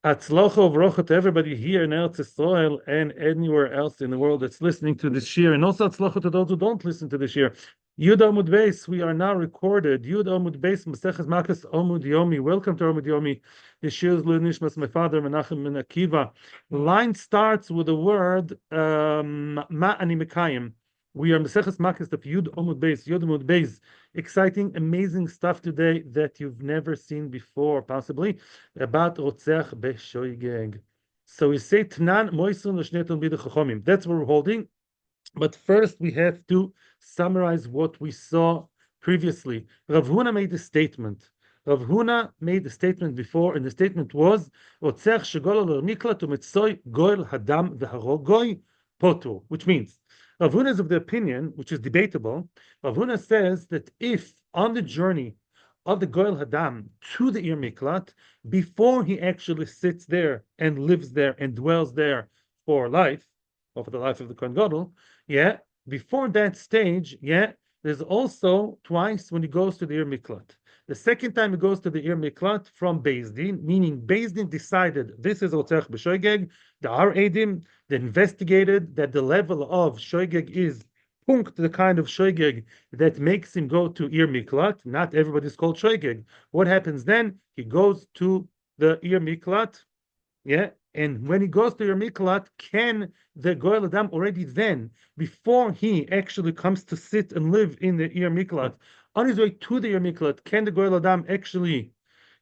Atzlocha uvrocha to everybody here in Eretz Yisrael and anywhere else in the world that's listening to this year, and also atzlocha to those who don't listen to this year. Yud Amud Beis, we are now recorded. Yud Amud Beis, Maseches Makkos Amud Yomi. Welcome to Amud Yomi. This year's Nishmas, my father Menachem ben Akiva. The line starts with the word Ma ani Mekayim. We are Maseches Makkos of Yud Amud Beis. Yud Amud Beis. Exciting, amazing stuff today that you've never seen before, possibly, about Rotzech Beshoigeg. So we say Tnan Moisun L'Shnei Talmidei Chachomim. That's what we're holding. But first, we have to summarize what we saw previously. Rav Huna made a statement. Rav Huna made a statement before, and the statement was, Rotzech shegol al miklat umetzoy goel hadam v'harogoy potur, which means, Rav Huna is of the opinion, which is debatable. Rav Huna says that if on the journey of the goel hadam to the Ir Miklat, before he actually sits there and lives there and dwells there for life, or for the life of the Kohen Gadol, before that stage, there's also twice when he goes to the Ir Miklat. The second time he goes to the Ir Miklat from Beis Din, meaning Beis Din decided this is Rotzech B'Shoigeg, the Ar Edim, they investigated that the level of Shoigeg is punkt, the kind of Shoigeg that makes him go to Ir Miklat. Not everybody's called Shoigeg. What happens then? He goes to the Ir Miklat, and when he goes to Ir Miklat, can the Goel Adam already then, before he actually comes to sit and live in the Ir Miklat, on his way to the Ir Miklat, can the Goel Adam actually,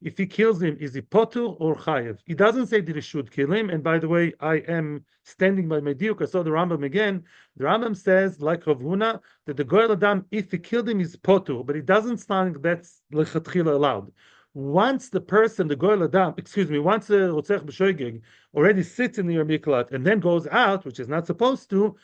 if he kills him, is he potur or chayev? He doesn't say that he should kill him. And by the way, I am standing by my diuk. I saw the Rambam again. The Rambam says, like Rav Huna, that the Goel Adam, if he killed him, is potur, but it doesn't sound that's lechatchila allowed. Once the person, the Goel Adam, once the Rotzech B'Shoigeg already sits in the Ir Miklat and then goes out, which is not supposed to,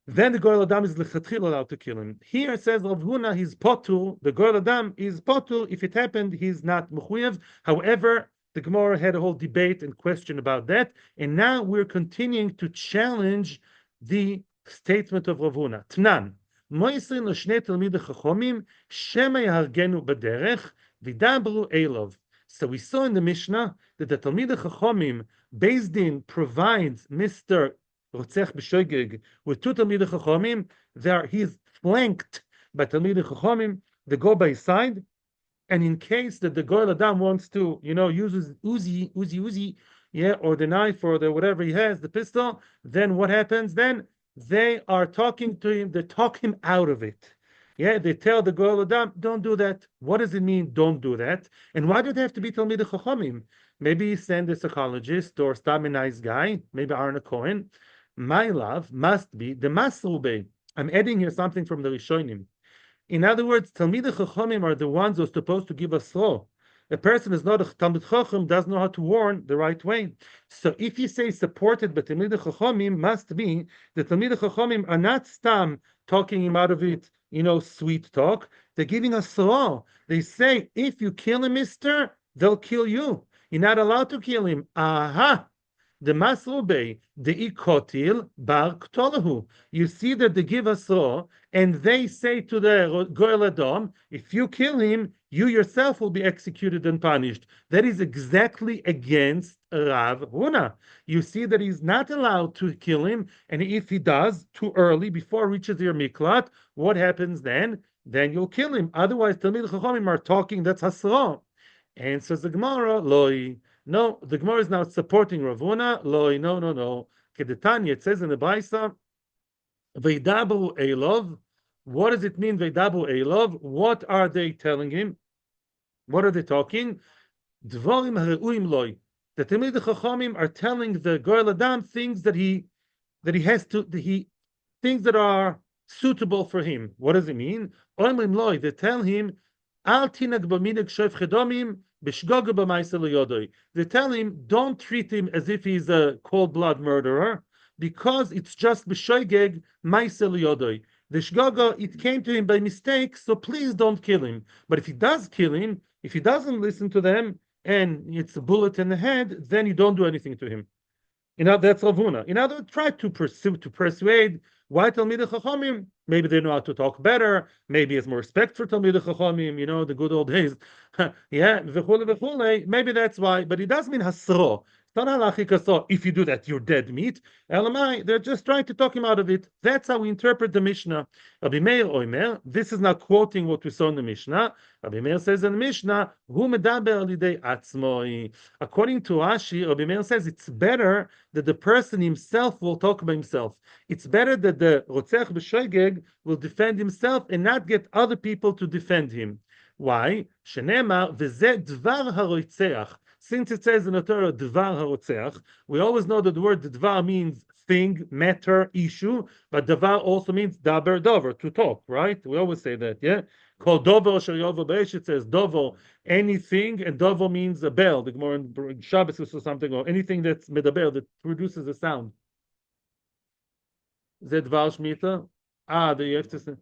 then the Goel Adam is lechatchila allowed to kill him. Here it says Rav Huna, he's potur, the Goel Adam is potur. If it happened, he's not mechuyev. However, the Gemara had a whole debate and question about that, and now we're continuing to challenge the statement of Rav Huna. Tnan, moisin l'shnei talmidei chachomim, shema yahargenu b'derech, v'dabru elov. So we saw in the Mishnah that the Talmidei Chachomim, Beis Din, provides Mr. Rotzech B'Shoigeg with two Talmidei Chachomim. He's flanked by Talmidei Chachomim. They go by his side, and in case that the Goel Adam wants to, uses Uzi, or the knife or the whatever he has, the pistol, then what happens? Then they are talking to him. They talk him out of it. They tell the Goel Adam, don't do that. What does it mean, don't do that? And why do they have to be Talmidei Chachomim? Maybe send a psychologist or stam a nice guy, maybe Aaron Cohen. My love must be the Masrube. I'm adding here something from the Rishonim. In other words, Talmidei Chachomim are the ones who are supposed to give us law. A person is not a Talmid Chacham, doesn't know how to warn the right way. So if you say supported by Talmidei Chachomim, must be the Talmidei Chachomim are not stam talking him out of it, sweet talk. They're giving us law. They say, if you kill him, mister, they'll kill you. You're not allowed to kill him. Aha! The Masrube, the Ikotil, Bar Ktolahu. You see that they give us law, and they say to the Goel Adam, if you kill him, you yourself will be executed and punished. That is exactly against Rav Huna. You see that he's not allowed to kill him, and if he does, too early, before it reaches your miklat, what happens then? Then you'll kill him. Otherwise, Talmidei Chachomim are talking, that's Hasra. And says the Gemara, Loi. No, the Gemara is now supporting Rav Huna. Loi, no. Kedetanya, it says in the Baisa, Veidabu Elov. What does it mean, Veidabu Elov? What are they telling him? What are they talking? Dvarim Ha'uim Loi. The Talmidei Chachomim are telling the Goel Adam things that he has to, things that are suitable for him. What does it mean? Oimrim Loi. They tell him, Al tinag b'minig shof chedomim. They tell him, don't treat him as if he's a cold-blood murderer, because it's just b'shoigeg ma'aseh liyodoi. The shgaga, it came to him by mistake, so please don't kill him. But if he does kill him, if he doesn't listen to them, and it's a bullet in the head, then you don't do anything to him. That's Ravuna. In other words, try to persuade why Talmidei Chachamim. Maybe they know how to talk better. Maybe it's more respect for Talmidei Chachamim. The good old days. Yeah, v'chule v'chule. Maybe that's why. But it does mean hasro. It's not halachic hasro. If you do that, you're dead meat. Elamai, they're just trying to talk him out of it. That's how we interpret the Mishnah. Rabbi Meir Oimer. This is not quoting what we saw in the Mishnah. Rabbi Meir says in the Mishnah, Hu medaber alidei atzmoi. According to Rashi, Rabbi Meir says it's better that the person himself will talk by himself. It's better that the Rotzech b'Shogeg will defend himself and not get other people to defend him. Why? Shenema v'zeh dvar harotzeach. Since it says in the Torah dvar harotzeach, we always know that the word dvar means thing, matter, issue, but davar also means daber dover, to talk, right? We always say that, yeah? Called dover shayovo b'esh, it says dover, anything, and dover means a bell. The Gemara in Shabbos or something, or anything that's medaber, that produces a sound. Zed dvar shmita? You have to say.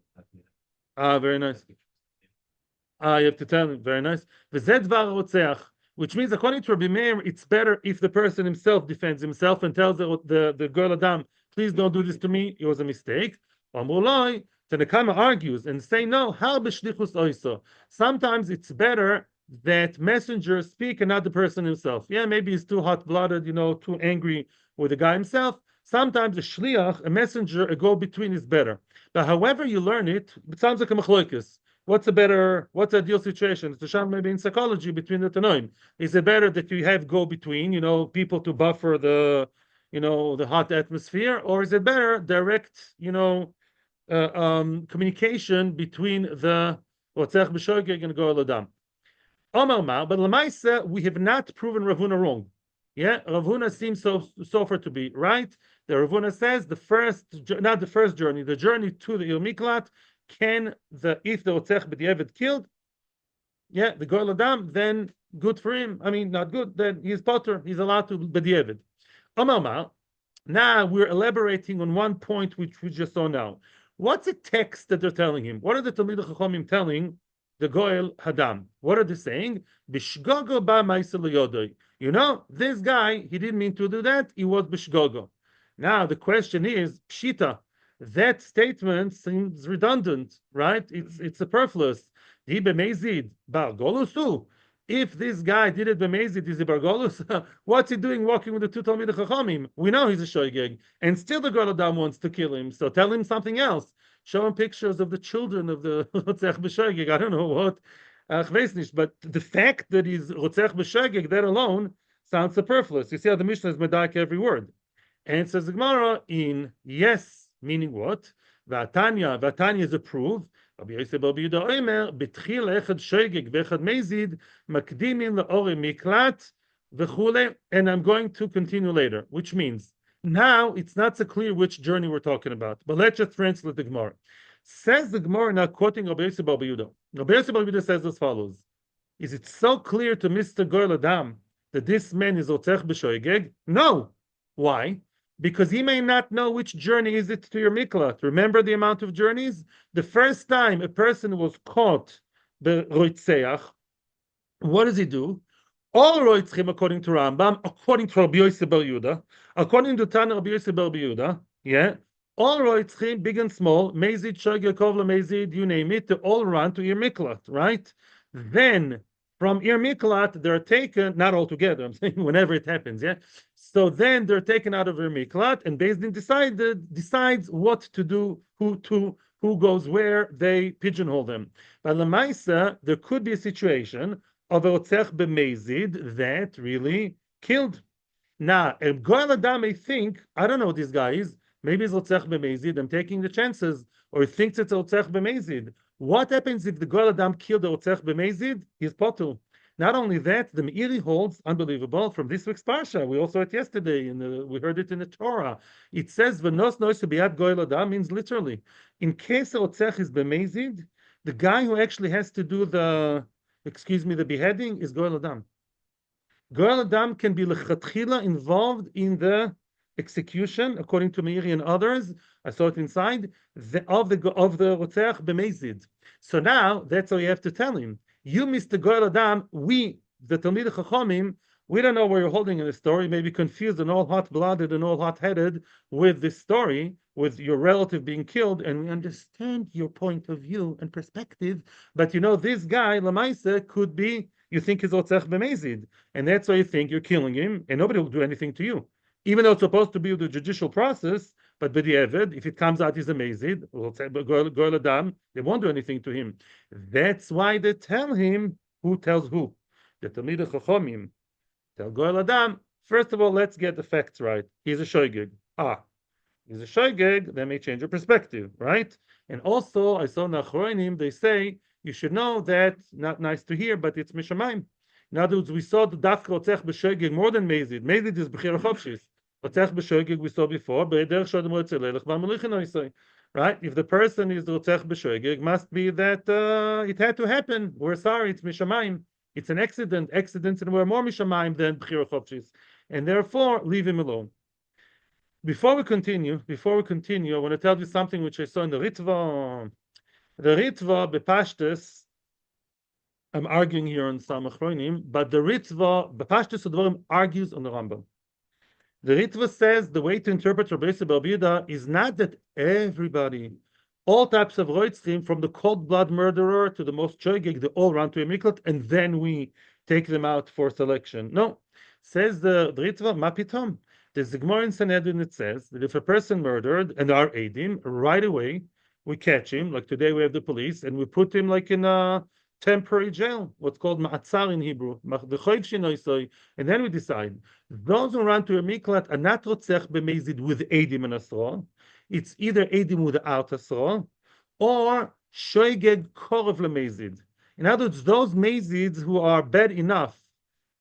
Very nice. You have to tell him. Very nice. V'zed dvar harotzeach. Which means, according to Rabbi Meir, it's better if the person himself defends himself and tells the girl Adam, please don't do this to me, it was a mistake. Amulai, Tanakama argues and say, no, how b'shlichus oiso. Sometimes it's better that messengers speak and not the person himself. Yeah, maybe he's too hot-blooded, too angry with the guy himself. Sometimes a shliach, a messenger, a go-between is better. But however you learn it, it sounds like a machloikis. What's the ideal situation? It's a sham maybe in psychology between the Tanoim. Is it better that you have go-between, people to buffer the hot atmosphere, or is it better direct, communication between the Rotzech b'Shogeg and Goel Adam? Omar Ma, but Lamaisa, we have not proven Ravuna wrong. Yeah, Ravuna seems so far to be right. The Ravuna says not the first journey, the journey to the Miklat. If the Rotzech b'diavad killed, the Goel Adam, then good for him. I mean, not good, then he's potter, he's allowed to b'diavad. Now we're elaborating on one point which we just saw now. What's the text that they're telling him? What are the Talmidei Chachamim telling the Goel Hadam? What are they saying? Bishgogo ba ma'aseh liyodoi. This guy, he didn't mean to do that, he was bishgogo. Now the question is, pshita, that statement seems redundant, right? It's superfluous. If this guy did it b'mezid, is he bargolus? What's he doing walking with the two Talmidei Chachamim? We know he's a shoygeg, and still the Goel Adam wants to kill him. So tell him something else. Show him pictures of the children of the Rotzech b'Shogeg. I don't know what. But the fact that he's Rotzech b'Shogeg, that alone sounds superfluous. You see how the Mishnah is medaik every word. And it says the Gemara in yes. Meaning what? Vatanya is a proof. And I'm going to continue later, which means now it's not so clear which journey we're talking about. But let's just translate the Gemara. Says the Gemara, now quoting Rabbi Yosef bar Yehuda. Rabbi Yosef bar Yehuda says as follows: is it so clear to Mr. Goel Adam that this man is Rotzech b'Shogeg? No. Why? Because he may not know which journey is it to your miklat. Remember the amount of journeys? The first time a person was caught the roitzeach, what does he do? All roitzchim, according to Rambam, according to Rabbi Yosef bar Yehuda, according to Tana Rabbi Yosef bar Yehuda, all roitzchim, big and small, mezid, shogeg, kovla, mezid, you name it, they all run to your miklat, right? Then from Ir Miklat, they're taken, not all together, I'm saying whenever it happens, So then they're taken out of Ir Miklat, and Beis Din decides what to do, who goes where, they pigeonhole them. But Lamaisa, there could be a situation of a Rotzech b'Mezid that really killed. Now, a Goel Adam may think, I don't know what this guy is, maybe it's Rotzech b'Mezid, I'm taking the chances, or he thinks it's Rotzech b'Mezid. What happens if the Goel Adam killed the Rotzech b'Mezid? He's potul. Not only that, the Meiri holds, unbelievable, from this week's Parsha, we also heard it yesterday, we heard it in the Torah. It says, V'nos noise b'yad Goel Adam, means literally, in case the Rotzech is b'Mezid, the guy who actually has to do the beheading is Goel Adam. Goel Adam can be lechatchila involved in the execution, according to Meiri and others. I saw it inside of the Rotzech b'Mezid. So now that's all you have to tell him. You, Mr. Goel Adam, we, the Talmidei Chachamim, We don't know where you're holding in the story. Maybe confused and all hot-blooded and all hot-headed with this story, with your relative being killed, and we understand your point of view and perspective. But this guy, Lamaisa, could be, you think he's Otzech B'mezid, and that's why you think you're killing him, and nobody will do anything to you. Even though it's supposed to be the judicial process, but b'di'evid, if it comes out he's a mezid, goy adam, they won't do anything to him. That's why they tell him who tells who. The Talmidei Chachomim tell goy adam. First of all, let's get the facts right. He's a shoygig. He's a shoygig. That may change your perspective, right? And also, I saw Nachroinim. They say you should know that. Not nice to hear, but it's mishamayim. In other words, we saw the dafka otzech b'shoygig more than mezid. Mezid is b'chir chofshis. Otzech b'shoygig we saw before. Right? If the person is otzech b'shoygig, must be that it had to happen. We're sorry, it's mishamayim. It's an accident. Accidents and we're more mishamayim than b'chir chofshis, and therefore leave him alone. Before we continue, I want to tell you something which I saw in the Ritva. The Ritva bepashtus. I'm arguing here on Samach Roinim, but the Ritva bepashtus Advarim argues on the Rambam. The Ritva says the way to interpret Rabbi Yosef bar Yehuda is not that everybody, all types of roitzim, from the cold-blood murderer to the most choigig, they all run to a miklat, and then we take them out for selection. No, says the Ritva, mapitom. There's a Gemara in Sanhedrin that says that if a person murdered and are aidim, right away we catch him. Like today we have the police and we put him like in a temporary jail, what's called ma'atzar in Hebrew, and then we decide those who run to a miklat are not rotzech b'mezid with aidim and asra. It's either aidim without asra or shoygeg korov lemezid. In other words, those mezids who are bad enough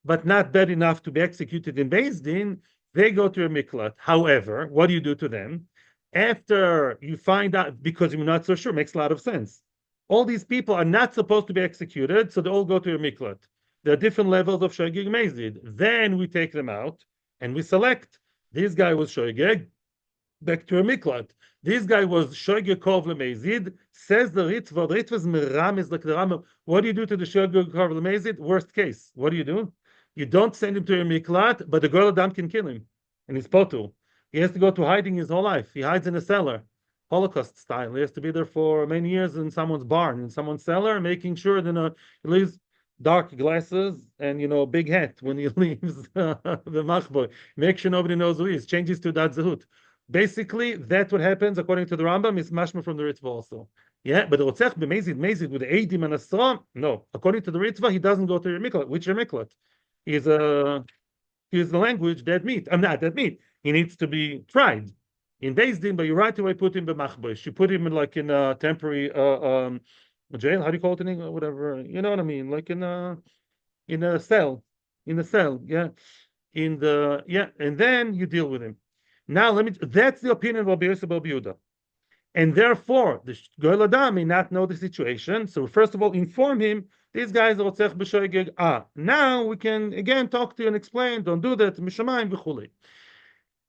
but not bad enough to be executed in Beis Din, they go to a miklat. However, what do you do to them? After you find out, because you're not so sure, makes a lot of sense. All these people are not supposed to be executed, so they all go to a miklat. There are different levels of shoygeg mezid. Then we take them out and we select. This guy was shoygeg, back to a miklat. This guy was shoygeg kov lemezid. Says the Ritva. The Ritva's meram is like the Rambam. What do you do to the shoygeg kov lemezid? Worst case, what do? You don't send him to a miklat, but the girl Adam can kill him, and he's potul. He has to go to hiding his whole life. He hides in a cellar, Holocaust style. He has to be there for many years in someone's barn, in someone's cellar, making sure that he leaves dark glasses and big hat when he leaves the machboy. Make sure nobody knows who he is. Changes to that zehut. Basically, that's what happens according to the Rambam. Is mashma from the Ritva also. Yeah, but the rotzech b'mezid with the eidim and asra. No, according to the Ritva, he doesn't go to your miklat. Which your miklat? Is the language dead meat. I'm not dead meat. He needs to be tried in Beis Din, but you right away put him b'machbosh. You put him in a temporary jail. How do you call it in English? Whatever. You know what I mean? Like in a cell. In a cell. Yeah. And then you deal with him. Now that's the opinion of Rabbi Yosef bar Yehuda. And therefore, the Goel Adam may not know the situation. So first of all, inform him. These guys are rotzech b'shoygeg. Now we can again talk to you and explain. Don't do that. Mishamayim v'chulei.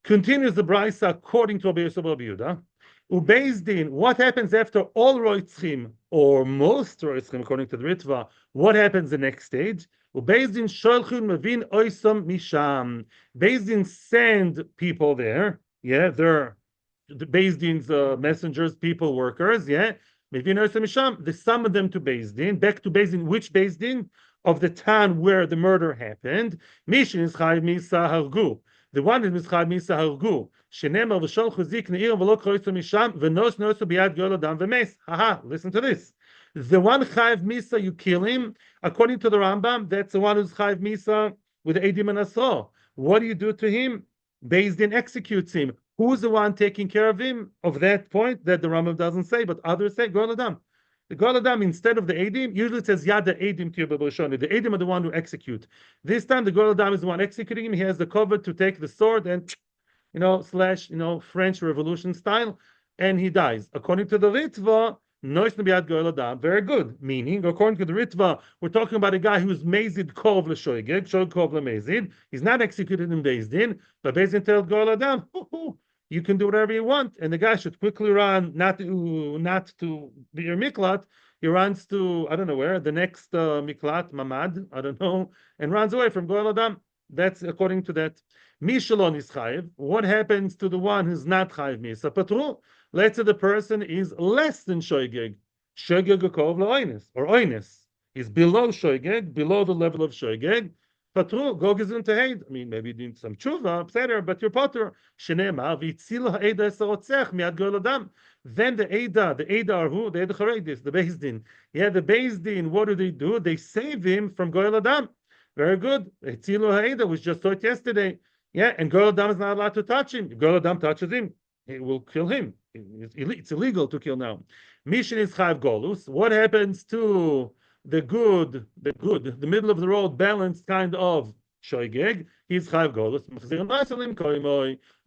Continues the brayso according to Rabbi Yosef bar Yehuda. Ubeis din. What happens after all roitzchim or most roitzchim, according to the Ritva? What happens the next stage? Ubeis din sholchun mevin oisam misham. Beis din send people there. Yeah, they're the Beis Din's messengers, people, workers. Yeah. They summon them to Beis Din, back to Beis Din. Which Beis Din? Of the town where the murder happened. Mishin is chayv misa hargu. The one that is chayv misa hargu. Shenemar v'sholchu zik ne'ir v'lo kroyso misham v'nos noso biyad gol adam v'mes. Haha, listen to this. The one chayv misa, you kill him. According to the Rambam, that's the one who's chayv misa with Eidim and Asra. What do you do to him? Beis Din executes him. Who's the one taking care of him? Of that point that the Rambam doesn't say, but others say, Goel Adam. The Goel Adam, instead of the Eidim, usually it says Yad the Eidim to B'Rishoni. The Eidim are the one who execute. This time the Goel Adam is the one executing him. He has the cover to take the sword and, slash, French Revolution style, and he dies. According to the Ritva, Nois Nabiyad Goel Adam, very good. Meaning, according to the Ritva, we're talking about a guy who's Mezid Kov L'Shoigeg, Shoig Kov L'Mezid. He's not executed in Beis Din, but Beis Din tells Goel Adam, you can do whatever you want, and the guy should quickly run, not to be your miklat. He runs to, I don't know where, the next miklat, mamad, I don't know, and runs away from Goel Adam. That's according to that. Mishalon is chayiv. What happens to the one who's not chayiv misa? Patru. Let's say the person is less than shoygeg. Shoygeg ukov leoines or oines. He's below shoygeg, below the level of shoygeg. Patru, go gezun tehed. I mean, maybe you need some tshuva, etc., but you're potter. Shenema v'itzilu ha'eda esarotzech miad goel adam. Then the Eda are who? The Eda Charedis, the Beis Din. Yeah, the Beis Din, what do? They save him from Goel Adam. Very good. Etzilu Ha'eda was just taught yesterday. Yeah, and Goel Adam is not allowed to touch him. If Goel Adam touches him, it will kill him. It's illegal to kill now. Mishin is Chayav Golus. What happens to the middle of the road, balanced kind of shoygeg? He's Chayav Golus.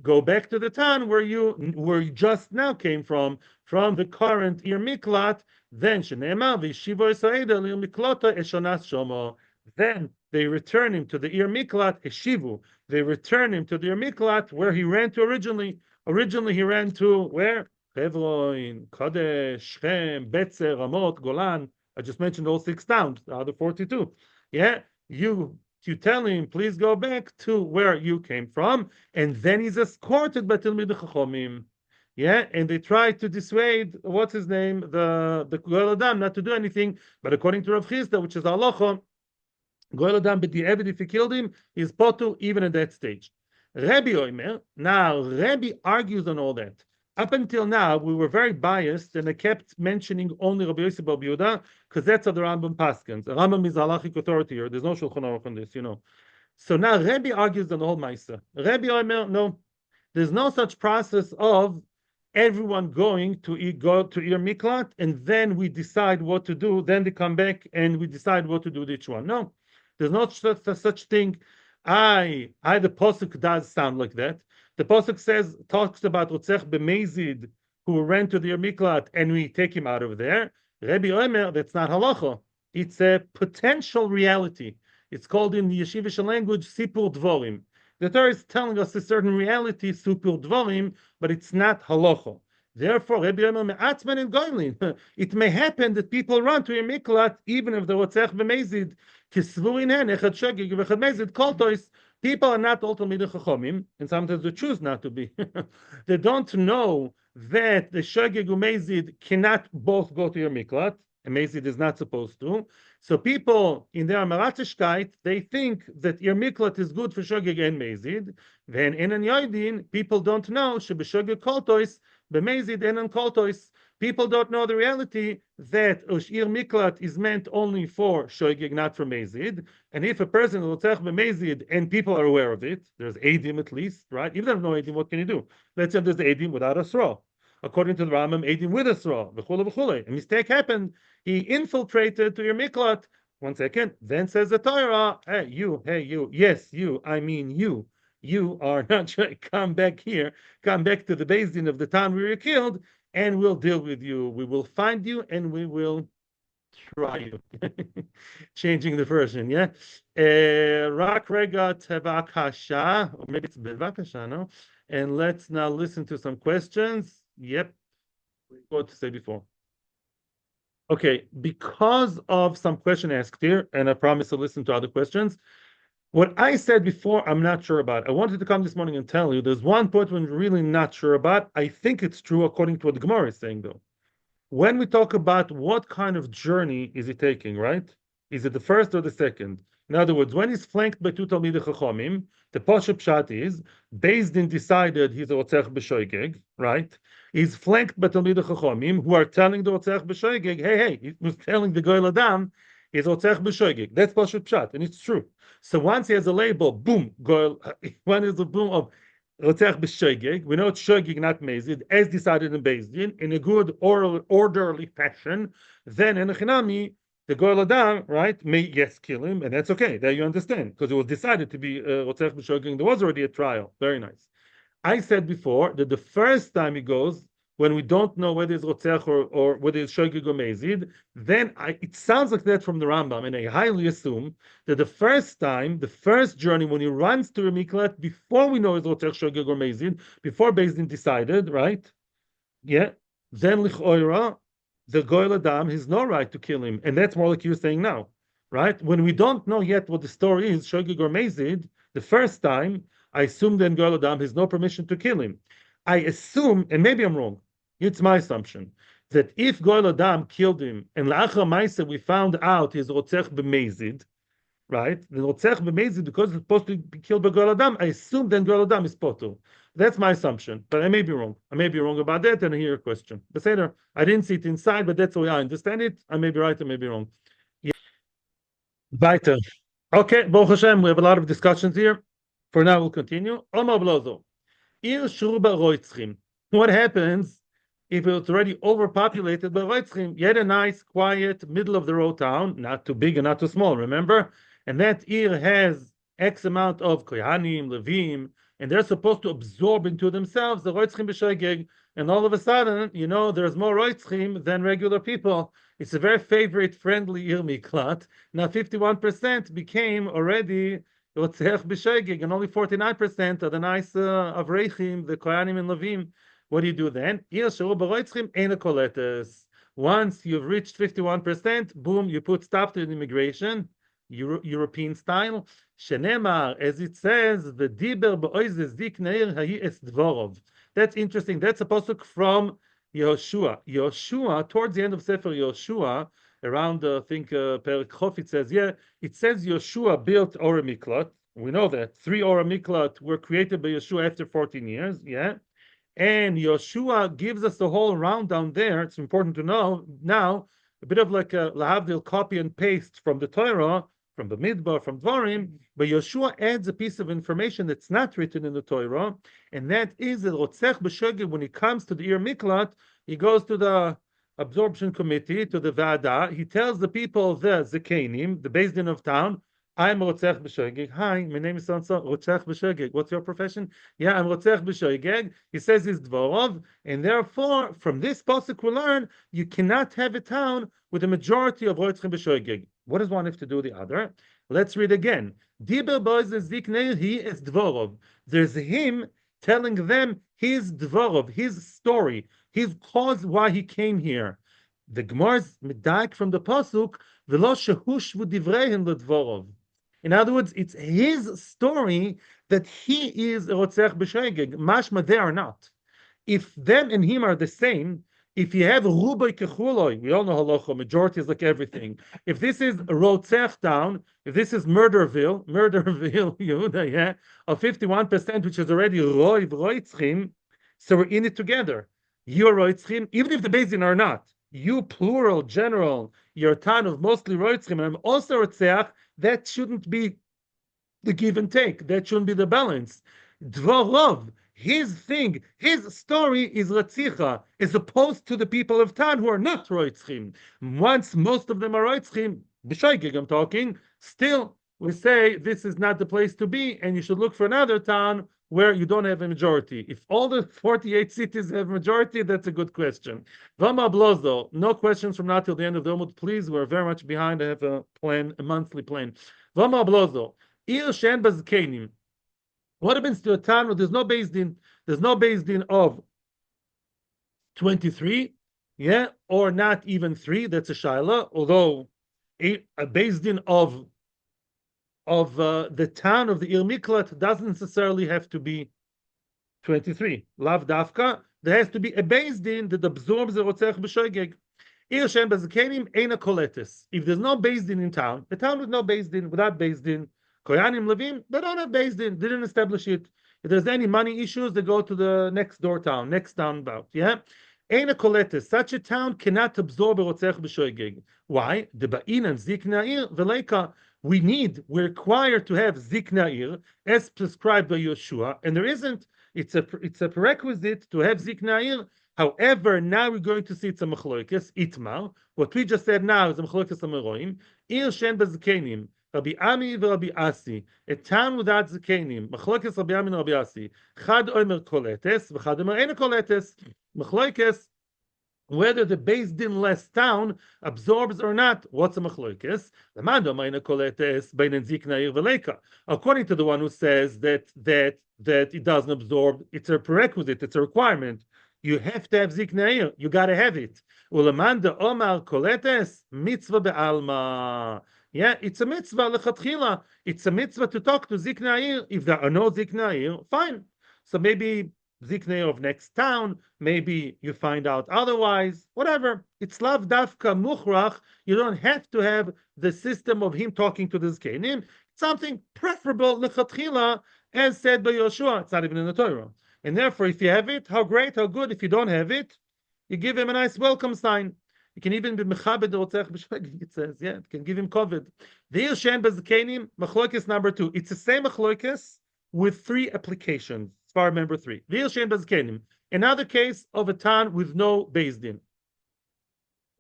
Go back to the town where you just now came from the current Ir Miklat. Then Shene'emar v'shivo Yisrael Ir Miklota eshonas shomo. Then they return him to the Ir Miklat, Eshivu. They return him to the Ir Miklat where he ran to originally. Originally he ran to where? Hebron, Kadesh, Shem, Betzer, Ramot, Golan. I just mentioned all 6 towns, the other 42. Yeah, you tell him, please go back to where you came from, and then he's escorted by Talmidei Chachomim. Yeah, and they try to dissuade, what's his name, the Goel Adam, not to do anything, but according to Rav Chisda, which is halacha, Goel Adam b'di'evid, if he killed him, he's potul even at that stage. Rabbi Omer, now Rabbi argues on all that. Up until now, we were very biased, and I kept mentioning only Rabbi Yosef Bar Yehuda, because that's how the Rambam paskins. The Rambam is halachic authority here. There's no Shulchan Aruch on this, So now Rabbi argues on the whole Maisa. Rabbi Omer, no, there's no such process of everyone going to Ir Miklat, and then we decide what to do. Then they come back, and we decide what to do with each one. No, there's not such thing. The Pasuk does sound like that. The Pasuk talks about Rotzech b'Mezid, who ran to the Ir Miklat, and we take him out of there. Rabbi Omer, that's not halacha. It's a potential reality. It's called in the yeshivish language Sipur Dvorim. The Torah is telling us a certain reality, Sipur Dvorim, but it's not halacha. Therefore, Rabbi Omer me'atzman and goylin. It may happen that people run to Ir Miklat even if the Rotzech b'Mezid. People are not all Talmidei Chachomim, and sometimes they choose not to be. They don't know that the Shogeg Umezid cannot both go to Ir Miklat, and Mezid is not supposed to. So people in their Maratishkeit, they think that Ir Miklat is good for Shogeg and Mezid. Then in an Yoidin, people don't know Shebeshogeg Koltois, b'Mezid and on Koltois. People don't know the reality that Ir Miklat is meant only for Shoigeg, not for Mezid. And if a person will take Mezid and people are aware of it, there's Eidim at least, right? If you don't know Eidim, what can you do? Let's say there's Eidim without a straw. According to the Rambam, Eidim with a straw. A mistake happened. He infiltrated to Ir Miklat. 1 second. Then says the Torah, hey, you. Yes, you. I mean you. You are not sure. Come back here. Come back to the Beis Din of the town where you killed, and we'll deal with you. We will find you, and we will try you. Changing the version, yeah? Rak rega tevakasha, or maybe it's bevakasha, no? And let's now listen to some questions. Yep. What to say before? Okay, because of some question asked here, and I promise to listen to other questions, what I said before, I'm not sure about. I wanted to come this morning and tell you, there's one point I'm really not sure about. I think it's true according to what the Gemara is saying, though. When we talk about what kind of journey is he taking, right? Is it the first or the second? In other words, when he's flanked by 2 Talmidei Chachomim, the Pashup Pshat is, Beis Din decided he's a Rotzech b'Shoigeg, right? He's flanked by Talmidei Chachomim, who are telling the Rotzech b'Shoigeg, hey, he was telling the Goel Adam, he's Rotzech b'Shoigeg. That's Pashup Pshat, and it's true. So once he has a label, boom, Goel, one is the boom of Rotzech b'Shoigeg. We know it's Shoigeg, not Mezid, as decided in Beis Din, in a good orderly fashion. Then in a Chinami, the Goel Adam, right, may kill him, and that's okay. There you understand, because it was decided to be Rotzech b'Shoigeg. There was already a trial. Very nice. I said before that the first time he goes, when we don't know whether it's Rotzech or whether it's Shoigeg or Mezid, then it sounds like that from the Rambam, and I highly assume that the first journey, when he runs to Ir Miklat, before we know it's Rotzech, Shoigeg or Mezid, before Beis Din decided, right? Yeah. Then Lichoira, the Goel Adam has no right to kill him, and that's more like you're saying now, right? When we don't know yet what the story is, Shoigeg or Mezid, The first time, I assume then Goel Adam has no permission to kill him. I assume, and maybe I'm wrong, it's my assumption, that if Goel Adam killed him, and La'achar Maisa we found out he's Rotzech b'mezid, right? The Rotzech b'mezid, because it's supposed to be killed by Goel Adam, I assume then Goel Adam is potter. That's my assumption, but I may be wrong. I may be wrong about that, and I hear a question. The Seder, I didn't see it inside, but that's the way I understand it. I may be right, I may be wrong. Yeah. Weiter. Okay, Baruch Hashem, we have a lot of discussions here. For now, we'll continue. Omar Blozo. What happens if it's already overpopulated by Roitzchim? You had a nice, quiet, middle of the road town, not too big and not too small, remember? And that Ir has X amount of Kohanim, Levim, and they're supposed to absorb into themselves the Roitzchim b'Shogeg. And all of a sudden, there's more Roitzchim than regular people. It's a very favorite, friendly Ir Miklat. Now 51% became already Rotzech b'Shogeg, and only 49% are the nice Avrechim, the Kohanim and Levim. What do you do then? Once you've reached 51%, boom, you put stop to immigration, European style. Shenemar, as it says, the diber b'oizes dik neir hayi es dvorov. That's interesting. That's a pasuk from Yoshua. Yoshua, towards the end of Sefer Yoshua, around I think Perek Chof, it says Yoshua built Ora Miklat. We know that 3 Ora Miklat were created by Yoshua after 14 years. Yeah. And Yoshua gives us the whole rundown there. It's important to know now, a bit of like a lahavdil copy and paste from the Torah, from the Midbar, from Dvarim, but Yoshua adds a piece of information that's not written in the Torah, and that is that Rotzech b'Shogeg, when he comes to the Ir Miklat, he goes to the absorption committee, to the Vada, he tells the people, the Zekenim, the Beis Din of town, I'm Rotzech b'Shogeg. Hi, my name is so-and-so, Rotzech b'Shogeg. What's your profession? Yeah, I'm Rotzech b'Shogeg. He says he's Dvorov, and therefore, from this pasuk we learn, you cannot have a town with a majority of Rotzech b'Shogeg. What does one have to do the other? Let's read again. Diber boys zikneir, he is Dvorov. There's him telling them his Dvorov, his story, his cause why he came here. The Gemara's medak from the pasuk, v'lo shehush v'divrehim l'Dvorov. In other words, it's his story that he is a Rotzech b'Shogeg. Mashma, they are not. If them and him are the same, if you have Rubai Kechuloi, we all know halacha, majority is like everything. If this is Rotzech town, if this is Murderville, Yehuda, yeah, of 51%, which is already Roitzchim, so we're in it together. You're Roitzchim, even if the Beis Din are not. You, plural, general, your town of mostly Roitzchim, and I'm also Rotzech, that shouldn't be the give and take. That shouldn't be the balance. Dvorov, his thing, his story is Ratzicha, as opposed to the people of town who are not Roitzchim. Once most of them are Roitzchim, B'Shogeg I'm talking, still we say this is not the place to be, and you should look for another town where you don't have a majority. If all the 48 cities have a majority, that's a good question. Vama Blozo, no questions from now till the end of the Amud, please. We're very much behind. I have a plan, a monthly plan. Vama Blozo, Ir Shen Bazkenim. What happens to a town where there's no Beis Din? There's no Beis Din of 23, yeah, or not even 3. That's a shaila. Although a Beis Din of the town of the Ir Miklat doesn't necessarily have to be 23. Lav Dafka, there has to be a Beis Din that absorbs the Rotzech b'Shogeg. Ir Shen Bazkenim Eina Koletes. If there's no Beis Din in town, a town with no Beis Din, without Beis Din, Koyanim Levim, they don't have Beis Din, they didn't establish it. If there's any money issues, they go to the next door town, next town about, yeah? Eina Koletes, such a town cannot absorb a Rotzech b'Shogeg. Why? The Ba'inan Zikna Ir Veleika. We're required to have Zikna Ir as prescribed by Yoshua, and there isn't. It's a prerequisite to have Zikna Ir. However, now we're going to see it's a machloikes, itmar. What we just said now is a machloikes ameroim. Ir Shen Bazkenim. Rabbi Ami v'Rabbi Asi, a town without zakenim. Machloikes Rabbi Ami and Rabbi Asi. Chad omer koletes, v'chad omer ena koletes. Machloikes, whether the Beis Din less town absorbs or not. What's a machloikes? Lamando ena koletes beinen zikna ir v'leika. According to the one who says that it doesn't absorb, it's a prerequisite, it's a requirement. You have to have zikna ir. You got to have it. Ulamanda omar koletes mitzvah be'alma. Yeah, it's a mitzvah lechatchila. It's a mitzvah to talk to Ziknei Ha'ir. If there are no Ziknei Ha'ir, fine. So maybe Ziknei of next town, maybe you find out otherwise, whatever. It's lav dafka muchrach. You don't have to have the system of him talking to the Zkenim. Something preferable lechatchila, as said by Yoshua. It's not even in the Torah. And therefore, if you have it, how great, how good. If you don't have it, you give him a nice welcome sign. You can even be mechabed rotzech b'shvegig, it says, yeah, you can give him COVID. The Shen Bezkenim, machlokes number 2. It's the same machlokes with 3 applications. As far remember 3. The Shen Bezkenim. Another case of a town with no beis din.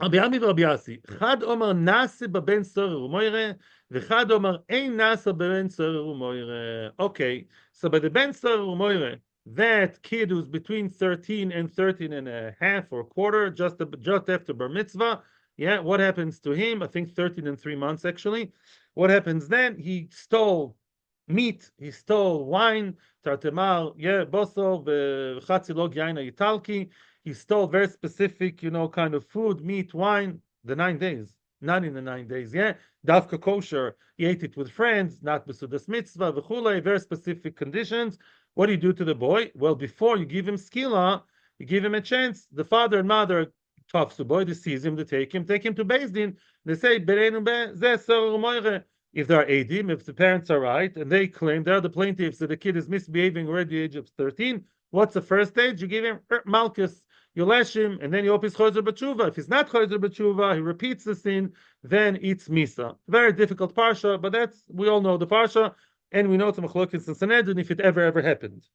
Rabbi Ami v'Rabbi Yassi. Chad Omar nase b'ben sorer u'moire, v'chad Omar ein nase b'ben sorer u'moire. Okay, so by the ben sorer u'moire, that kid who's between 13 and 13 and a half or quarter, just after bar mitzvah, yeah, what happens to him? I think 13 and 3 months actually. What happens then? He stole meat, he stole wine, tartemar, yeah, boso, v'chatzilog yaina italki. He stole very specific, kind of food, meat, wine, the 9 days. Not in the 9 days, yeah. Davka kosher, he ate it with friends, not besudas mitzvah, v'chulei, very specific conditions. What do you do to the boy? Well, before you give him skila, you give him a chance. The father and mother talks to the boy, they seize him, they take him to Beis Din. They say, if there are edim, if the parents are right, and they claim they're the plaintiffs that the kid is misbehaving already at the age of 13, what's the first stage? You give him malchus, you lash him, and then you hope he's chozer b'tshuva. If he's not chozer b'tshuva, he repeats the sin, then it's misa. Very difficult parsha, but we all know the parsha. And we know it's a machlokes in Sanhedrin if it ever happened.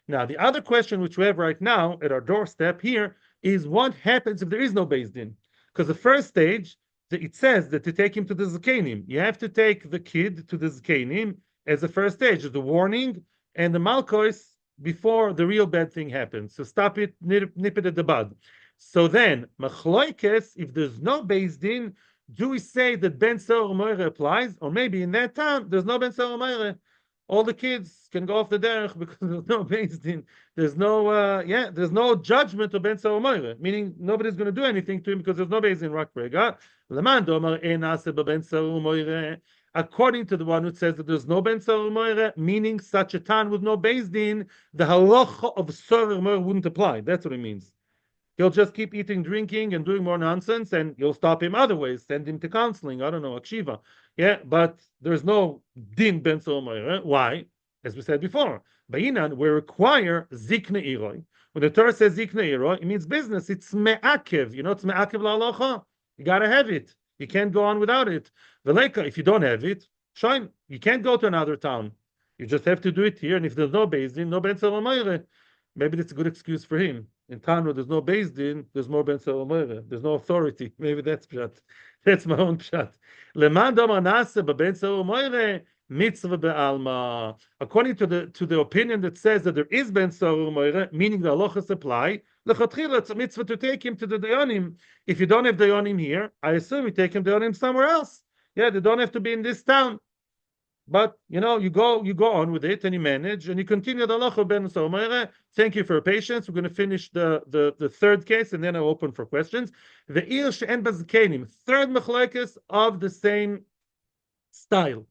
Now, the other question which we have right now at our doorstep here is what happens if there is no beis din? Because the first stage, it says that to take him to the Zkenim, you have to take the kid to the Zkenim as the first stage, the warning and the Makkos before the real bad thing happens. So stop it, nip it at the bud. So then, machlokes, if there's no beis din, do we say that Ben Sorer Moire applies? Or maybe in that town, there's no Ben Sorer Moire. All the kids can go off the derech because there's no beis din. There's no judgment of Ben Sorer Moire, meaning nobody's going to do anything to him because there's no beis din. Rak rega. According to the one who says that there's no Ben Sorer Moire, meaning such a town with no beis din, the halacha of Sorer Moire wouldn't apply. That's what it means. He'll just keep eating, drinking, and doing more nonsense, and you'll stop him other ways, send him to counseling, I don't know, akshiva. Yeah, but there's no din ben somer. Why? As we said before, Ba'inan, we require zikne iroi. When the Torah says zikne iroi, it means business. It's me'akev. You know it's me'akev la'alacha? You got to have it. You can't go on without it. Veleka, if you don't have it, shine. You can't go to another town. You just have to do it here, and if there's no beis din, no ben somer, maybe that's a good excuse for him. In town where there's no beis din, there's more ben sorer moire. There's no authority. Maybe that's pshat. That's my own pshat. Leman damar nase ben sorer moire mitzvah be'alma. According to the opinion that says that there is ben sorer moire, meaning the halachas apply, lechatchila it's a mitzvah to take him to the dayanim. If you don't have dayanim here, I assume you take him dayanim somewhere else. Yeah, they don't have to be in this town. But you go on with it and you manage and you continue the halacha ben somer. Thank you for your patience. We're going to finish the third case and then I'll open for questions. The ir she'en bazkenim, third machlokes of the same style.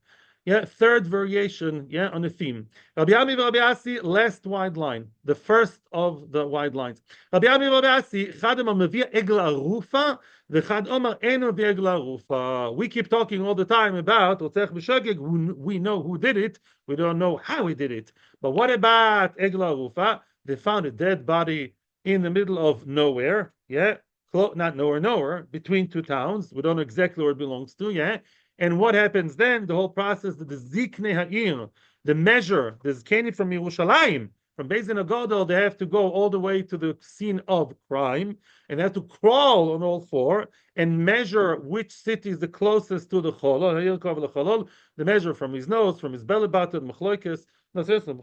Yeah, third variation, yeah, on the theme. Rabbi Ami v'Rabbi Yassi, last wide line, the first of the wide lines. Rabbi Ami v'Rabbi Yassi, chad omar mevia egla arufa, v'chad omar eno mevia egla arufa. We keep talking all the time about rotzech b'shogeg. We know who did it. We don't know how he did it. But what about egla arufa? They found a dead body in the middle of nowhere. Yeah, not nowhere, between 2 towns. We don't know exactly where it belongs to. Yeah. And what happens then? The whole process, the ziknei ha'ir, the measure, the zkeni from Yerushalayim, from Beis Din HaGadol, they have to go all the way to the scene of crime, and they have to crawl on all 4 and measure which city is the closest to the cholol, the measure from his nose, from his belly button, machlokes, no, seriously,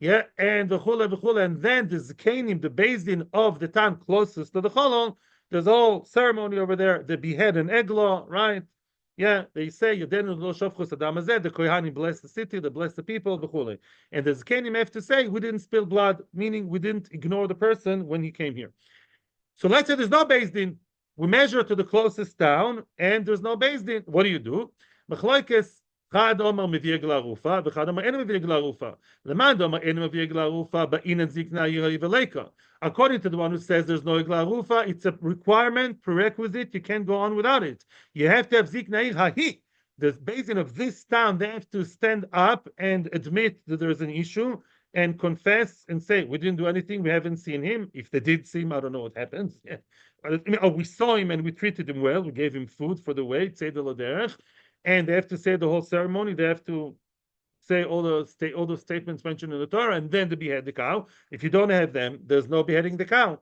yeah, and the chule, and then the zkenim, the Beis Din of the town closest to the cholol, there's all ceremony over there, they behead an eglah, right? Yeah, they say the Kohanim bless the city, they bless the people, and the Zkenim have to say we didn't spill blood, meaning we didn't ignore the person when he came here. So let's say there's no beis din. We measure to the closest town, and there's no beis din. What do? Machlokes, Chad Omar Mevir Glarufa, V'chad Omar Eno Mevir Glarufa. Leman Omar Eno Mevir Glarufa, Ba'in Zikna Yira Yiveleka. According to the one who says there's no Glarufa, it's a requirement, prerequisite, you can't go on without it. You have to have Zikna Hahi. The basin of this town, they have to stand up and admit that there's an issue and confess and say, we didn't do anything, we haven't seen him. If they did see him, I don't know what happens. Yeah. We saw him and we treated him well, we gave him food for the way, and they have to say the whole ceremony, they have to say all those statements mentioned in the Torah, and then to behead the cow. If you don't have them, there's no beheading the cow.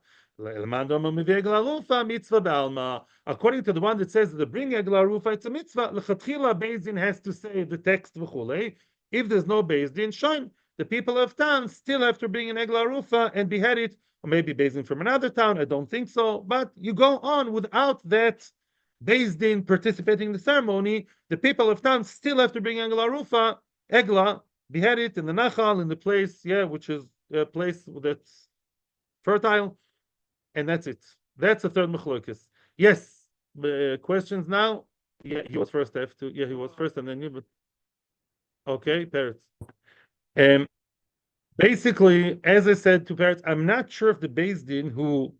According to the one that says that the bring egla rufa, it's a mitzvah. Lechatchila Beis Din has to say the text v'chulei. If there's no Beis Din, shine. The people of town still have to bring an egla rufa and behead it, or maybe Beis Din from another town. I don't think so, but you go on without that Beis Din participating in the ceremony. The people of town still have to bring egla rufa, egla, behead it in the nachal, in the place, which is a place that's fertile. And that's it. That's the third machlokes. Yes. Questions now? Yeah, he was first. I have to. Yeah, he was first, and then you. But okay, parrots. Basically, as I said to parrots, I'm not sure if the Beis Din who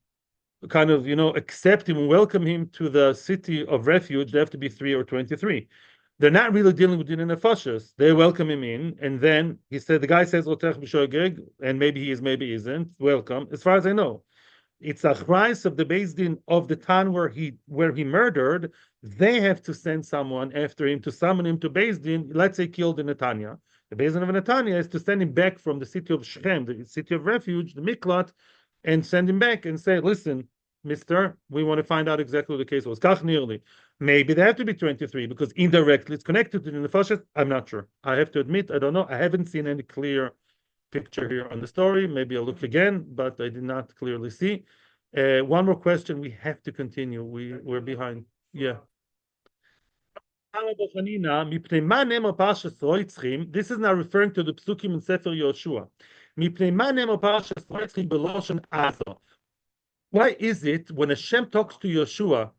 kind of accept him and welcome him to the city of refuge, they have to be 3 or 23. They're not really dealing with Din Nefashos. They welcome him in, and then he said, the guy says, and maybe he is, maybe he isn't. Welcome. As far as I know. It's a chrais of the Beis Din of the town where he murdered. They have to send someone after him to summon him to Beis Din. Let's say killed in Netanya. The Beis Din of Netanya is to send him back from the city of Shechem, the city of refuge, the Miklat, and send him back and say, listen, Mister, we want to find out exactly what the case was. Kach nearly. Maybe they have to be 23 because indirectly it's connected to the Nefashos. I'm not sure. I have to admit, I don't know. I haven't seen any clear picture here on the story. Maybe I'll look again, but I did not clearly see. One more question. We have to continue. We're behind. Yeah. This is now referring to the psukim in Sefer Yoshua. Why is it when Hashem talks to Yoshua,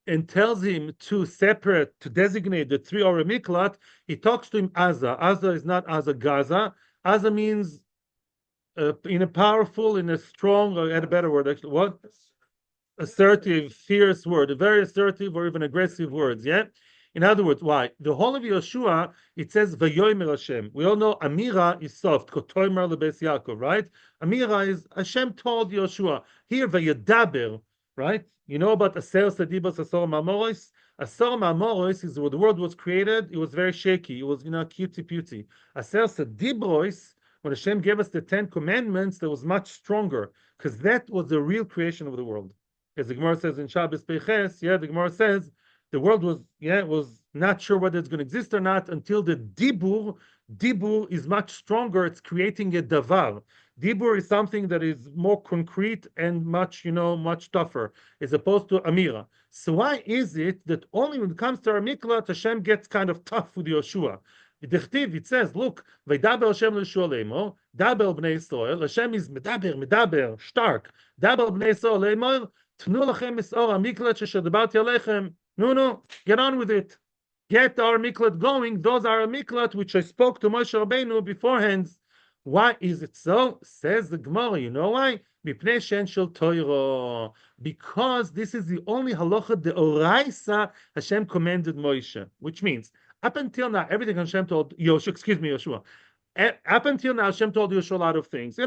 and tells him to designate the 3 Ora Miklat, he talks to him Aza. Aza is not Aza Gaza. Aza means in a powerful, in a strong, or a better word, actually, what? Assertive, fierce word, a very assertive or even aggressive words, yeah? In other words, why? The whole of Yeshua, it says, Vayomer Hashem. We all know Amira is soft, Kotoimer Lebes Yaakov, right? Amira is, Hashem told Yeshua. Here, Vayadaber, right? You know about Aser Sadibas, Asor Mamoros? Asor Mamoros is where the world was created. It was very shaky. It was, cutesy-putesy. Aser Sadibros, when Hashem gave us the 10 commandments, that was much stronger, because that was the real creation of the world. As the Gemara says in Shabbos Peiches, the Gemara says, the world was not sure whether it's going to exist or not until the Dibur. Dibur is much stronger. It's creating a davar. Dibur is something that is more concrete and much tougher, as opposed to Amira. So why is it that only when it comes to our Miklat, Hashem gets kind of tough with Yoshua? It says, look, Vaydaber Hashem l'Yoshua le'emor, Daber b'nei Yisrael. Hashem is medaber, stark. Daber b'nei Yisrael le'emor, Tnu lachem misor amiklat sheshadabarti alechem. No, get on with it. Get our miklat going. Those are our miklat which I spoke to Moshe Rabbeinu beforehand. Why is it so? Says the Gemara. You know why? Mipnei shen shel Torah. Because this is the only halacha de oraisa Hashem commanded Moshe, which means up until now everything Hashem told Yoshua. Up until now, Hashem told Yoshua a lot of things.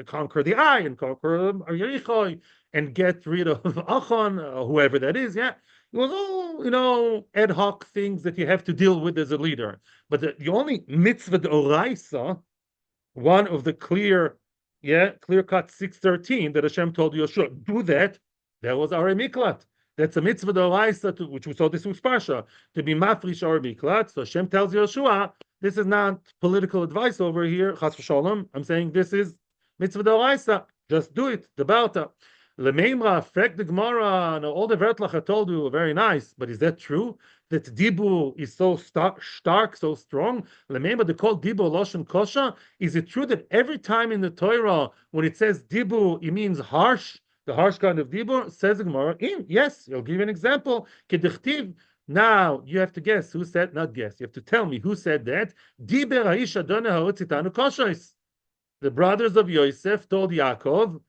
Conquer the eye and conquer Yericho and get rid of Achon, whoever that is. Yeah, it was all ad hoc things that you have to deal with as a leader. But the only mitzvah d'oraisa, one of the clear cut 613 that Hashem told Yoshua, do that. That was our miklat. That's a mitzvah d'oraisa, which we saw this with Parsha, to be mafrish our miklat. So Hashem tells Yoshua, this is not political advice over here, chas v'sholom. I'm saying this is mitzvah d'oraisa. Just do it. The Balta. Lemeimra, frek the Gemara, and all the vertlach I told you are very nice, but is that true? That Dibur is so stark, so strong? Lemeimra, they call Dibur Loshen Kosha. Is it true that every time in the Torah, when it says Dibur, it means harsh? The harsh kind of dibur, says the Gemara, yes, I'll give you an example. Kedichtiv, now you have to guess who said, not guess, you have to tell me who said that. Diber ha'ish adonai ha'otzitanu koshois. The brothers of Yosef told Yaakov,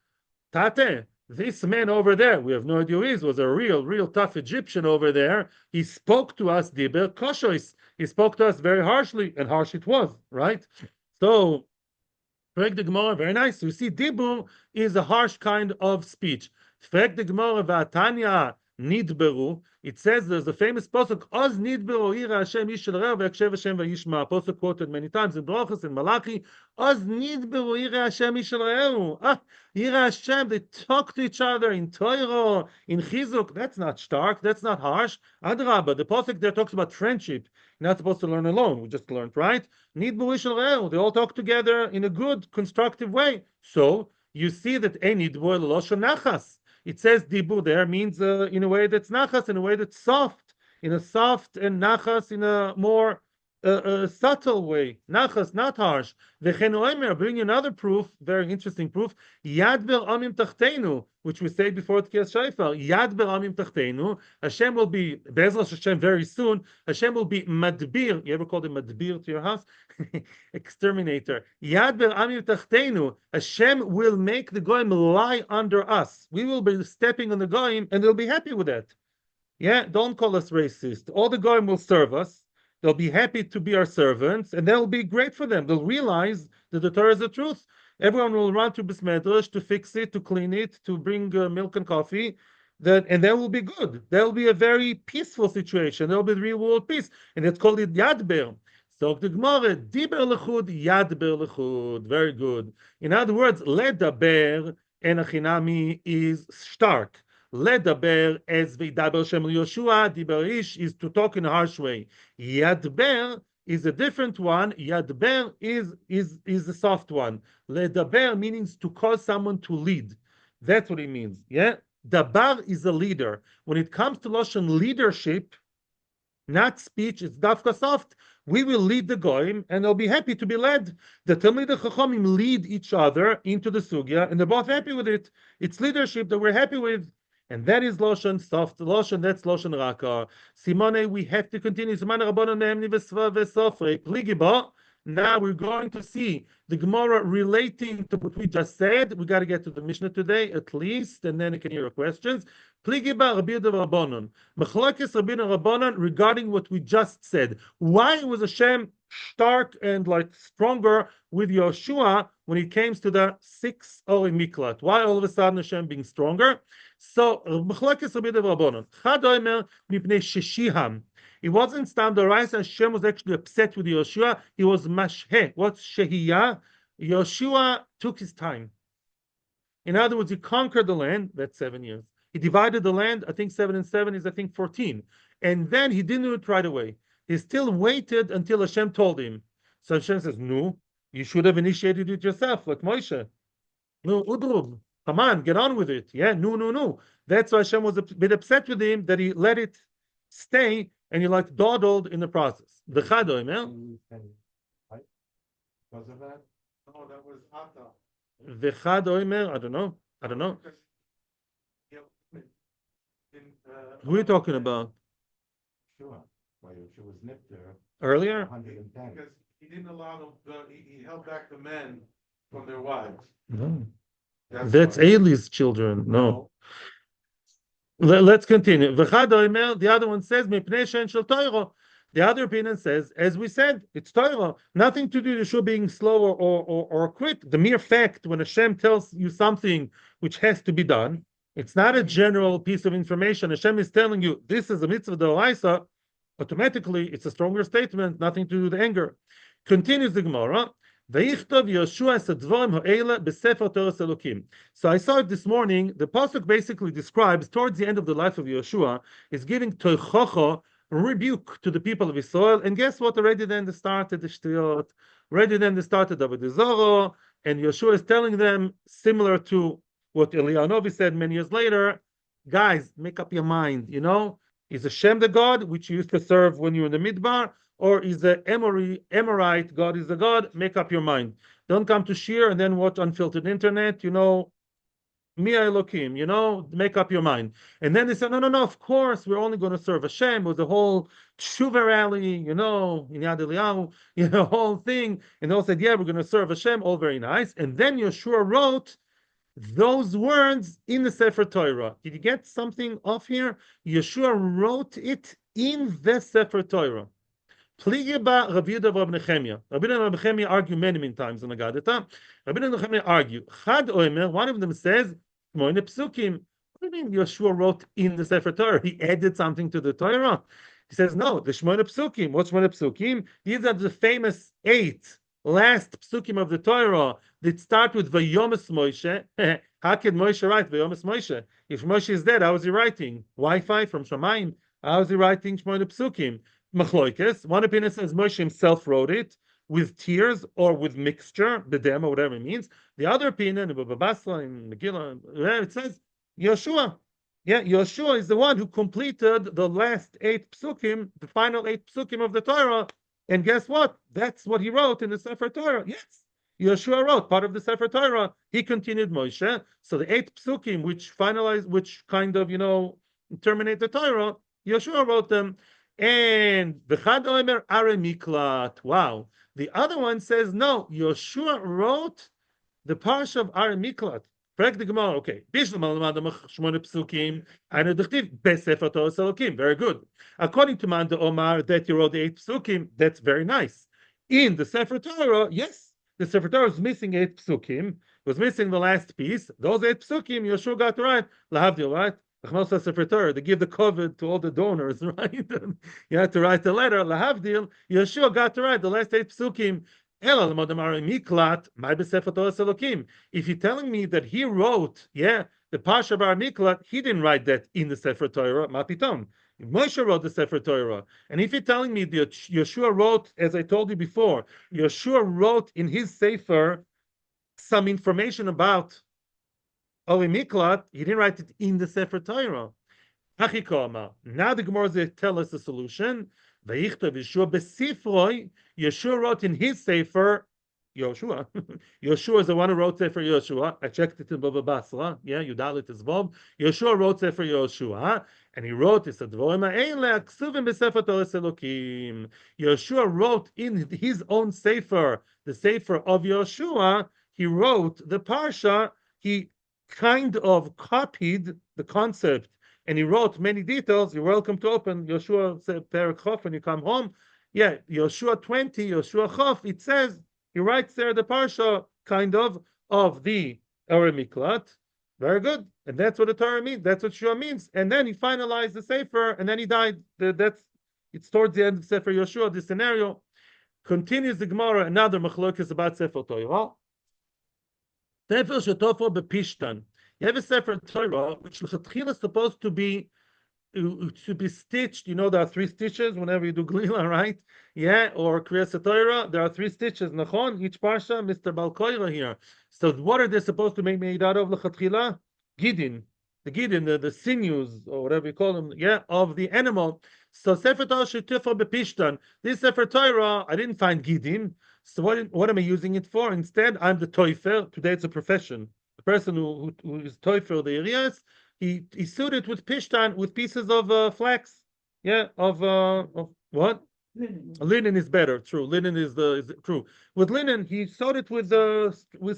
Tate, this man over there, we have no idea who he is, was a real tough Egyptian over there. He spoke to us, Diber koshois. He spoke to us very harshly, and harsh it was, right? So, Frag the Gemara, very nice. So you see, Dibur is a harsh kind of speech. Frag the Gemara, V'atanya nidberu. It says there's a famous pasuk, Oz nidberu ira Hashem yishel reu v'yakshev Hashem v'yishma. Pasuk quoted many times in Brachos and Malachi. Oz nidberu ira Hashem yishel reu. Ira Hashem, they talk to each other in Torah, in Chizuk. That's not stark, that's not harsh. Adrabah, the pasuk there talks about friendship. You're not supposed to learn alone. We just learned, right? They all talk together in a good, constructive way. So you see that it says dibur there means in a way that's nachas, in a way that's soft, in a soft, and nachas in a more subtle way. Nachas, not harsh. I'll bring you another proof, very interesting proof. Yad ber amim tachtenu, which we say before Tkiyas Shofar. Yad ber amim tachtenu. Hashem will be, Be'ezras Hashem very soon, Hashem will be madbir. You ever called him madbir to your house? Exterminator. Yad ber amim tachtenu. Hashem will make the goyim lie under us. We will be stepping on the goyim, and they'll be happy with that. Yeah, don't call us racist. All the goyim will serve us. They'll be happy to be our servants, and that'll be great for them. They'll realize that the Torah is the truth. Everyone will run to Beis Medrash to fix it, to clean it, to bring milk and coffee, and that will be good. That will be a very peaceful situation. There will be real world peace, and it's called it Yadber. So the Gemara, Diber lechud, Yadber lechud. Very good. In other words, ledaber and achinami is stark. Ledaber as v'daber Shem Yoshua, diberish is to talk in a harsh way. Yadber is a different one. Yadber is a soft one. Ledaber means to cause someone to lead. That's what it means. Yeah. Dabar is a leader. When it comes to Lashon leadership, not speech, it's dafka soft. We will lead the goyim, and they'll be happy to be led. The Talmidei Chachamim lead each other into the sugya, and they're both happy with it. It's leadership that we're happy with. And that is Lashon, soft Lashon, that's Lashon Raka. Simone, we have to continue. Now we're going to see the Gemara relating to what we just said. We got to get to the Mishnah today, at least, and then you can hear your questions. Regarding what we just said. Why was Hashem stark and like stronger with Yoshua when it came to the 6 Ori Miklat? Why all of a sudden Hashem being stronger? So, it wasn't Stam Doraisa. Hashem was actually upset with Yoshua. He was Mashhe. What's Shehiyah? Yoshua took his time. In other words, he conquered the land. That's 7 years. He divided the land. I think 7 and 7 is, 14. And then he didn't do it right away. He still waited until Hashem told him. So Hashem says, no, you should have initiated it yourself, like Moshe. No, Udrub. Come on, get on with it. Yeah, no. That's why Hashem was a bit upset with him that he let it stay and he like dawdled in the process. The Chadoimer. Was it that? No, that was Atta. The Chadoimer, I don't know. Who are you talking about? Sure. Well, she was nipped there. Earlier? 110. Because he didn't allow them, he held back the men from their wives. No. That's Eli's children. No. Let's continue. The other one says, the other opinion says, as we said, it's Torah. Nothing to do with Yeshua being slow or quick. The mere fact when Hashem tells you something which has to be done, it's not a general piece of information. Hashem is telling you, this is a mitzvah d'oraisa, automatically it's a stronger statement, nothing to do with anger. Continues the Gemara. So I saw it this morning. The pasuk basically describes towards the end of the life of Yeshua is giving toichocho, rebuke to the people of Israel. And guess what? Already then they started the shtiyot. Already then they started Avodah Zarah, and Yeshua is telling them similar to what Eliyahu said many years later. Guys, make up your mind. You know, is Hashem the God which you used to serve when you were in the Midbar? Or is the Amorite God is the God? Make up your mind. Don't come to Shiur and then watch unfiltered internet. You know, Mi Elokim, make up your mind. And then they said, no, no, no, of course, we're only going to serve Hashem. It was the whole tshuva rally, in Yad Eliyahu, whole thing. And they all said, yeah, we're going to serve Hashem, all very nice. And then Yeshua wrote those words in the Sefer Torah. Did you get something off here? Yeshua wrote it in the Sefer Torah. Pligiba Rabbi Yehuda Rabbi Nechemia. Rabbi Yehuda and Rabbi Nechemia argue many times in the Gadata. Rabbi Yehuda and Nechemia argue. Chad Omer, one of them says, Moine Psukim. What do you mean Yeshua wrote in the Sefer Torah? He added something to the Torah? He says, no, the Shmoine Psukim. What's Shmoine Psukim? These are the famous 8 last Psukim of the Torah that start with Vayomis Moshe. How can Moshe write Vayomis Moshe? If Moshe is dead, how is he writing? Wi-Fi from Shamayim. How is he writing Shmoine Psukim? Machloikes. One opinion says Moshe himself wrote it with tears or with mixture, bedem or whatever it means. The other opinion, in Babasla, in Megillah, it says Yeshua. Yeah, Yeshua is the one who completed the last 8 psukim, the final 8 psukim of the Torah. And guess what? That's what he wrote in the Sefer Torah. Yes, Yeshua wrote part of the Sefer Torah. He continued Moshe. So the 8 psukim, which kind of, terminate the Torah, Yeshua wrote them. And the Chad Omer Are Miklat. Wow. The other one says, no, Yeshua wrote the parsha of Are Miklat. Correct the Gemara. Okay. Very good. According to Manda Omar, that you wrote the 8 psukim, that's very nice. In the Sefer Torah, yes, the Sefer Torah is missing 8 psukim, was missing the last piece. Those 8 psukim, Yeshua got right. Lahavdil, right? They give the COVID to all the donors, right? You had to write the letter. Lahavdil, Yeshua got to write the last 8 psukim. If you're telling me that he wrote, the Pasha Bar Miklat, he didn't write that in the Sefer Torah, Mapiton. Moshe wrote the Sefer Torah. And if you're telling me that Yeshua wrote, as I told you before, Yeshua wrote in his Sefer some information about Oli Miklat, he didn't write it in the Sefer Torah. Now the Gemara tell us the solution. Yeshua wrote in his Sefer, Yoshua. Yeshua is the one who wrote Sefer Yoshua. I checked it in Baba Basra. Yeah, Yudalit is Bob. Yeshua wrote Sefer Yoshua, and he wrote, he said, Yeshua wrote in his own Sefer, the Sefer of Yoshua, he wrote the Parsha, he kind of copied the concept, and he wrote many details. You're welcome to open Yoshua Perek Chof when you come home. Yeah, Yoshua 20, Yoshua Chof, it says, he writes there the Parsha, kind of the Ere Miklat. Very good. And that's what the Torah means. That's what Yeshua means. And then he finalized the Sefer, and then he died. It's towards the end of Sefer Yoshua, this scenario. Continues the Gemara, another machlokes about Sefer Torah. Sefer Shetofo Bepishtan. You have a Sefer Torah, which is supposed to be stitched. There are 3 stitches whenever you do Glila, right? Yeah, or Kriyas Torah, there are 3 stitches. Nachon, each Parsha, Mr. Balkoira here. So what are they supposed to make made out of? L'chatchila? Gidin. The Gidin, the sinews, or whatever you call them, of the animal. So Sefer Torah Shetofo Bepishtan. This Sefer Torah, I didn't find Gidin. So what am I using it for? Instead, I'm the toifer. Today it's a profession. The person who is toifer the areas, he sewed it with pishtan, with pieces of flax. Of what? Linen is better. True. Linen is true. With linen, he sewed it with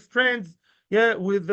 strands. With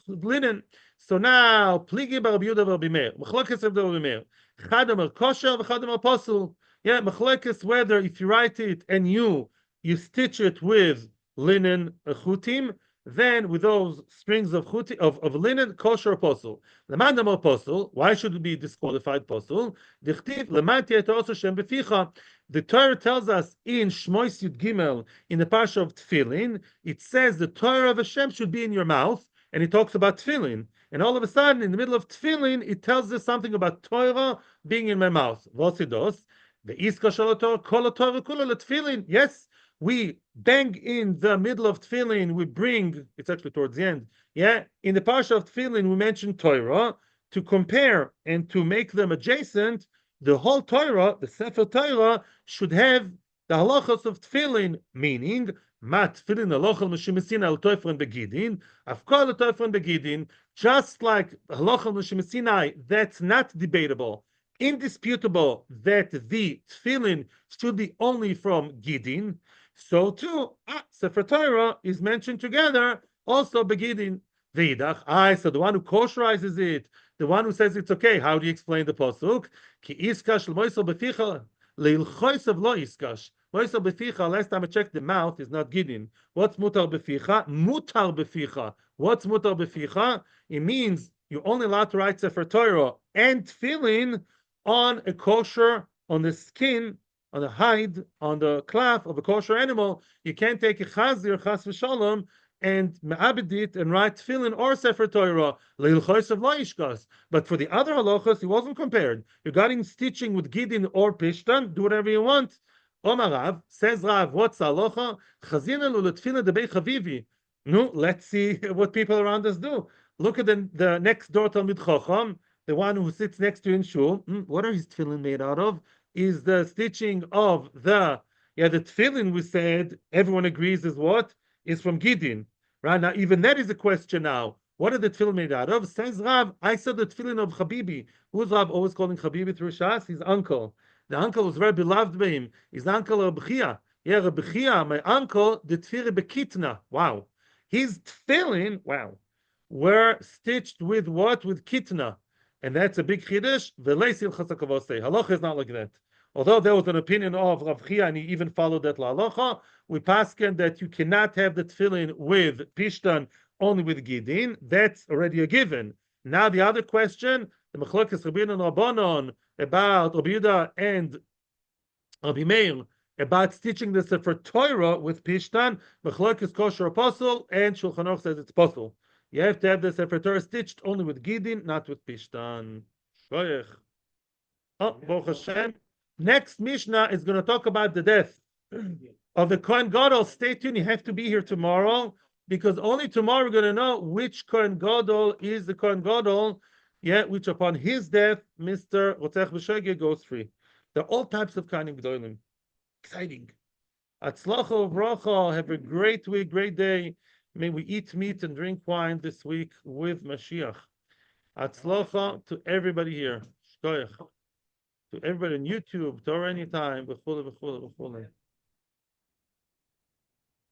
linen. So now, pligi bar Rabbi Yehuda Rabbi Meir. Machlokes Rabbi Meir. Chadam kosher, v'chadam apostle. Machlokes whether if you write it and you stitch it with linen chutim, then with those strings of chutim, of linen, kosher apostle. Lemandam apostle, why should it be disqualified apostle? Dichtiv lemanti also shem beficha. The Torah tells us in Shmois Yud Gimel, in the parsha of Tefillin, it says the Torah of Hashem should be in your mouth, and it talks about Tefillin. And all of a sudden, in the middle of Tefillin, it tells us something about Torah being in my mouth. Vosidos, the iska shalator, kol Torah kula Tefillin. Yes. We bang in the middle of Tefillin, we bring, it's actually towards the end, in the Parsha of Tefillin, we mention Torah, to compare and to make them adjacent. The whole Torah, the Sefer Torah, should have the halachos of Tefillin, meaning Mat tefillin halochal m'shemesina al toifren begidin, afkol toifren begidin. Just like halochal m'shemesina, that's not debatable, indisputable that the tefillin should be only from gidin. So too, Sefer Torah is mentioned together also begidin. Veidach, so the one who kosherizes it, the one who says it's okay. How do you explain the pasuk? Ki iskash l'moisel beficha leilchoisav lo iskash. Moisel beficha. Last time I checked, the mouth is not gidin. What's mutar beficha? Mutar beficha. What's mutar beficha? It means you're only allowed to write Sefer Torah and tefillin on a kosher, on the skin, on the hide, on the cloth of a kosher animal. You can't take a chazir, chas v'shalom, and me'abedit and write tefillin or Sefer Torah leilchois of laishkas. But for the other halachas, he wasn't compared. Regarding stitching with gidin or pishtan, do whatever you want. Omar Rav, says Rav, what's the halacha? Chazina luletfila debei chavivi. No, let's see what people around us do. Look at the next door Talmid Chacham, the one who sits next to you in shul. What are his tefillin made out of? Is the stitching of the tefillin we said, everyone agrees is what? Is from Gidin. Right now, even that is a question now. What are the tefillin made out of? Says Rav, I saw the tefillin of Habibi. Who's Rav always calling Habibi through Shas? His uncle. The uncle was very beloved by him. His uncle Reb Chia. Yeah, Reb Chia, my uncle, the tefillin bekitna. Wow. His tefillin, wow, were stitched with what? With kitna. And that's a big chiddush. V'leisil chasakavosei. Halacha is not like that. Although there was an opinion of Rav Chia, and he even followed that halacha, we pasken that you cannot have the tefillin with pishtan, only with gidin. That's already a given. Now the other question, the machlokes Rabbi and Rabbanon about Rabbi Yehuda and Rabbi Meir about stitching the Sefer Torah with pishtan, machlokes kosher apostle, and Shulchan Aruch says it's possible. You have to have the Sefer Torah stitched only with gidin, not with pishtan. Shoyech. Oh, Baruch Hashem. Next Mishnah is going to talk about the death of the Kohen Gadol. Stay tuned. You have to be here tomorrow because only tomorrow we're going to know which Kohen Gadol is the Kohen Gadol, which upon his death, Mr. Rotzech B'Shogeg goes free. There are all types of Kohanim Gedolim. Exciting. Atzlacha Uvracha. Have a great week, great day. May we eat meat and drink wine this week with Mashiach. Atzlacha to everybody here. Shkoyach. To everybody on YouTube, Torah Anytime, b'chule, b'chule, b'chule.